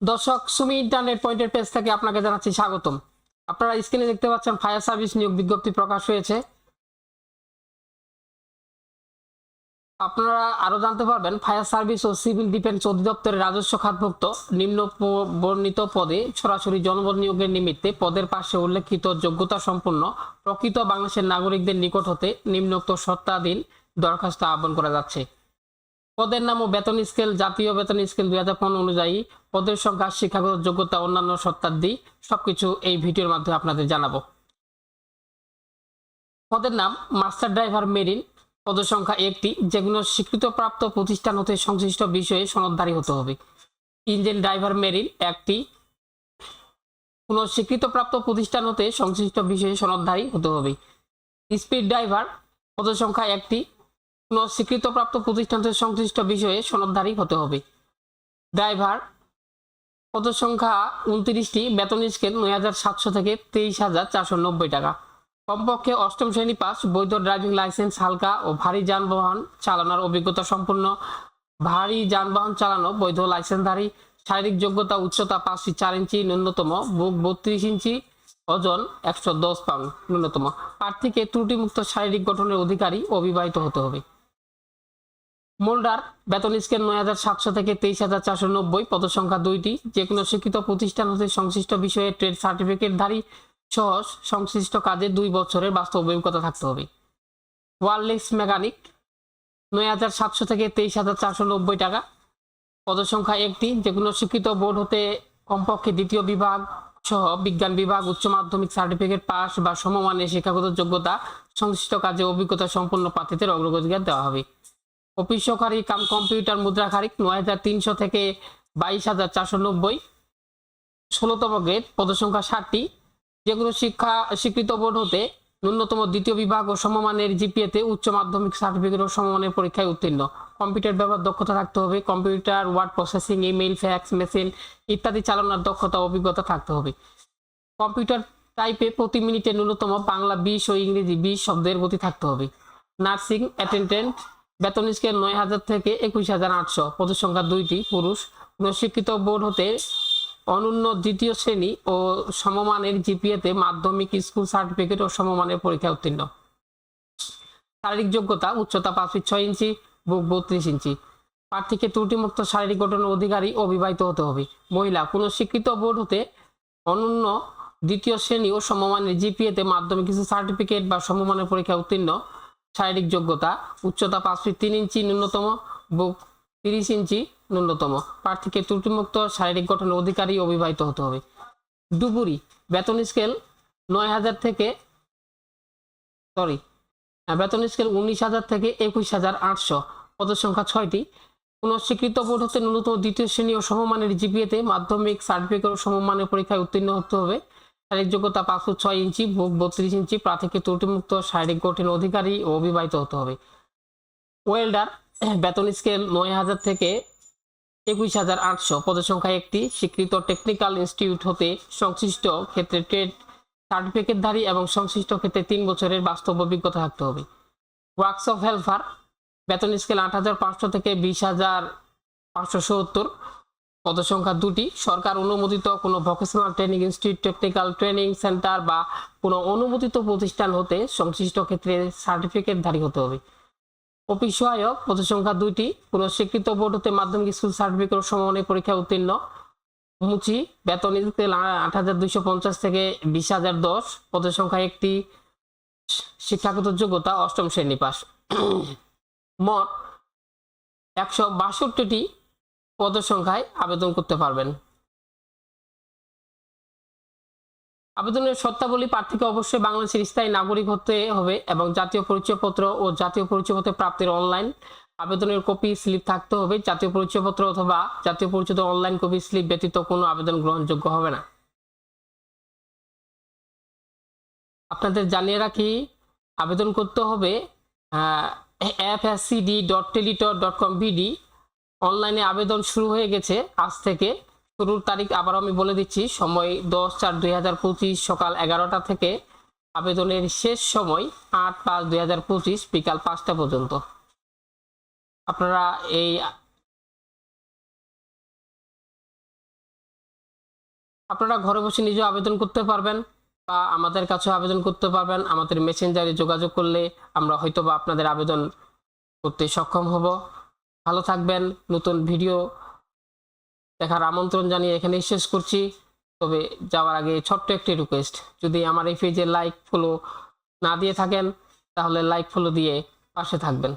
দর্শক, সুমি ইন্টারনেট পয়েন্টের পেজ থেকে আপনাকে জানাচ্ছি স্বাগতম। আপনারা স্ক্রিনে দেখতে পাচ্ছেন ফায়ার সার্ভিস নিয়োগ বিজ্ঞপ্তি প্রকাশ হয়েছে। আপনারা আরো জানতে পারবেন ফায়ার সার্ভিস ও সিভিল ডিফেন্স অধিদপ্তরের রাজস্ব খাতভুক্ত নিম্ন বর্ণিত পদে সরাসরি জনবল নিয়োগের নিমিত্তে পদের পাশে উল্লেখিত যোগ্যতা সম্পন্ন প্রকৃত বাংলাদেশের নাগরিকদের নিকট হতে নিম্নোক্ত শর্তাধীন দরখাস্ত আহ্বান করা যাচ্ছে। পদের নাম ও বেতন স্কেল জাতীয় বেতন স্কেল 2015 অনুযায়ী পদের সংখ্যা, শিক্ষাগত যোগ্যতা, অন্যান্য শর্তাদি সবকিছু এই ভিডিওর মাধ্যমে আপনাদের জানাবো। পদের নাম মাস্টার ড্রাইভার মেরিন, পদের সংখ্যা 1টি, যেগুলো স্বীকৃতপ্রাপ্ত প্রতিষ্ঠান হতে সংশ্লিষ্ট বিষয়ে সনদধারী হতে হবে। ইঞ্জিন ড্রাইভার মেরিন 1টি, কোন স্বীকৃতপ্রাপ্ত প্রতিষ্ঠান হতে সংশ্লিষ্ট বিষয়ে সনদধারী হতে হবে। স্পিড ড্রাইভার পদের সংখ্যা 1টি, কোন স্বীকৃতপ্রাপ্ত প্রতিষ্ঠান হতে সংশ্লিষ্ট বিষয়ে সনদধারী হতে হবে। ড্রাইভার পদের সংখ্যা 29টি, বেতন স্কেল ৯,৭০০ থেকে 23,৪৯০ টাকা। কমপক্ষে অষ্টম শ্রেণী পাস, বৈধ ড্রাইভিং লাইসেন্স, হালকা ও ভারী যানবাহন চালানোর অভিজ্ঞতা সম্পন্ন, ভারী যানবাহন চালানো বৈধ লাইসেন্সধারী। শারীরিক যোগ্যতা উচ্চতা 5 ফিট 4 ইঞ্চি ন্যূনতম, বুক 32 ইঞ্চি, ওজন 110 পাউন্ড ন্যূনতম। প্রার্থীকে ত্রুটিমুক্ত শারীরিক গঠনের অধিকারী ও বিবাহিত হতে হবে। মোল্ডার বেতন স্কেল ৯,৭০০ থেকে 23,৪৯০, পদের সংখ্যা 2টি, যে কোনো শিক্ষিত প্রতিষ্ঠান হতে সংশ্লিষ্ট বিষয়ে ট্রেড সার্টিফিকেটধারী সহ সংশ্লিষ্ট কাজে 2 বছরের বাস্তব অভিজ্ঞতা থাকতে হবে। ওয়ারলেস মেকানিক ৯,৭০০ থেকে 23,490 টাকা। পদের সংখ্যা 1টি, যে কোনো শিক্ষিত বোর্ড হতে কমপক্ষে দ্বিতীয় বিভাগ সহ বিজ্ঞান বিভাগ উচ্চ মাধ্যমিক সার্টিফিকেট পাস বা সমমানের শিক্ষাগত যোগ্যতা, সংশ্লিষ্ট কাজে অভিজ্ঞতা সম্পন্ন প্রার্থীদের অগ্রাধিকার দেওয়া হবে। অফিস সহকারী কাম কম্পিউটার মুদ্রাক্ষরিক ৯,৩০০ থেকে 22,490, 16তম গ্রেড, পদের সংখ্যা 60টি, যেগুলো স্বীকৃত বোর্ড হতে ন্যূনতম দ্বিতীয় বিভাগ ও সমমানের জিপিএতে উচ্চ মাধ্যমিক সার্টিফিকেট ও সমমানের পরীক্ষায় উত্তীর্ণ। কম্পিউটার ব্যবহার দক্ষতা থাকতে হবে। Computer, word processing, email, fax machine ইত্যাদি চালানোর দক্ষতা অভিজ্ঞতা থাকতে হবে। কম্পিউটার টাইপে প্রতি মিনিটে ন্যূনতম বাংলা 20 ও ইংরেজি 20 শব্দের গতি থাকতে হবে। নার্সিং অ্যাটেন্ডেন্ট বেতন স্কেল 9,000 থেকে 21,800, পদের সংখ্যা 2টি, পুরুষ, স্বীকৃত বোর্ড হতে অনন্য দ্বিতীয় শ্রেণী ও সমমানের জিপিএতে মাধ্যমিক স্কুল সার্টিফিকেট ও সমমানের পরীক্ষায় উত্তীর্ণ। শারীরিক যোগ্যতা উচ্চতা 5 ফিট 6 ইঞ্চি, বুক 32 ইঞ্চি। প্রার্থীকে ত্রুটিমুক্ত শারীরিক গঠনের অধিকারী ও বিবাহিত হতে হবে। মহিলা, কোনো স্বীকৃত বোর্ড হতে অনন্য দ্বিতীয় শ্রেণী ও সমমানের জিপিএতে মাধ্যমিক সার্টিফিকেট বা সমমানের পরীক্ষায় উত্তীর্ণ। শারীরিক যোগ্যতা উচ্চতা 5 ফিট 3 ইঞ্চি ন্যূনতম, বুক 30 ইঞ্চি ন্যূনতম। প্রার্থীকে ত্রুটিমুক্ত শারীরিক গঠনের অধিকারী ও বিবাহিত হতে হবে। ডুবুরি বেতন স্কেল 9,000 থেকে বেতন স্কেল 19,000 থেকে 21,800, পদের সংখ্যা 6টি, কোন স্বীকৃত বোর্ড হতে ন্যূনতম দ্বিতীয় শ্রেণী ও সমমানের জিপিএতে মাধ্যমিক সার্টিফিকেট ও সমমানের পরীক্ষায় উত্তীর্ণ হতে হবে। শারীরিক যোগ্যতা 5 ফুট 6 ইঞ্চি, বুক 32 ইঞ্চি। প্রার্থীকে ত্রুটিমুক্ত শারীরিক গঠনের অধিকারী ও বিবাহিত হতে হবে। ওয়েল্ডার বেতন স্কেল 9,000 থেকে 21,800, পদের সংখ্যা 1টি, স্বীকৃত টেকনিক্যাল ইনস্টিটিউট হতে সংশ্লিষ্ট ক্ষেত্রে ট্রেড সার্টিফিকেটধারী এবং সংশ্লিষ্ট ক্ষেত্রে 3 বছরের বাস্তব অভিজ্ঞতা থাকতে হবে। ওয়ার্কশপ হেল্পার বেতন স্কেল 8,500 থেকে 20,570, পদের সংখ্যা 2টি, সরকার অনুমোদিত কোনো vocational training institute, technical training centre বা কোনো অনুমোদিত প্রতিষ্ঠান হতে সংশ্লিষ্ট ক্ষেত্রে সার্টিফিকেটধারী হতে হবে। অফিস সহায়ক পদের সংখ্যা 2টি, কোনো স্বীকৃত বোর্ড হতে মাধ্যমিক স্কুল সার্টিফিকেট ও সমমানের পরীক্ষায় উত্তীর্ণ। মুচি বেতন স্কেল 8,250 থেকে 20,010, পদের সংখ্যা 1টি, শিক্ষাগত যোগ্যতা অষ্টম শ্রেণী পাস। মোট 162টি পদের সংখ্যায় আবেদন করতে পারবেন। আবেদনের শর্তাবলী: প্রার্থীকে অবশ্যই বাংলাদেশের স্থায়ী নাগরিক হতে হবে এবং জাতীয় পরিচয়পত্র ও জাতীয় পরিচয়পত্র প্রাপ্তির অনলাইন আবেদনের কপি স্লিপ থাকতে হবে। জাতীয় পরিচয়পত্র অথবা জাতীয় পরিচয় অনলাইন কপি স্লিপ ব্যতীত কোনো আবেদন গ্রহণযোগ্য হবে না। আপনাদের জানিয়ে রাখি, আবেদন করতে হবে fscd.teletor.com.bd। অনলাইনে আবেদন শুরু হয়ে গেছে আজ থেকে। শুরুর তারিখ আবার আমি বলে দিচ্ছি, সময় 10/4/2025 সকাল 11টা থেকে। আবেদনের শেষ সময় 8/5/2025 বিকাল 5টা পর্যন্ত। আপনারা এই আপনারা ঘরে বসে নিজেও আবেদন করতে পারবেন বা আমাদের কাছেও আবেদন করতে পারবেন। আমাদের মেসেঞ্জারে যোগাযোগ করলে আমরা হয়তোবা আপনাদের আবেদন করতে সক্ষম হব। ভালো থাকবেন। নতুন ভিডিও দেখার আমন্ত্রণ জানিয়ে এখানেই শেষ করছি। তবে যাওয়ার আগে ছোট্ট একটি রিকোয়েস্ট, যদি আমার এই পেজে লাইক ফলো না দিয়ে থাকেন তাহলে লাইক ফলো দিয়ে পাশে থাকবেন।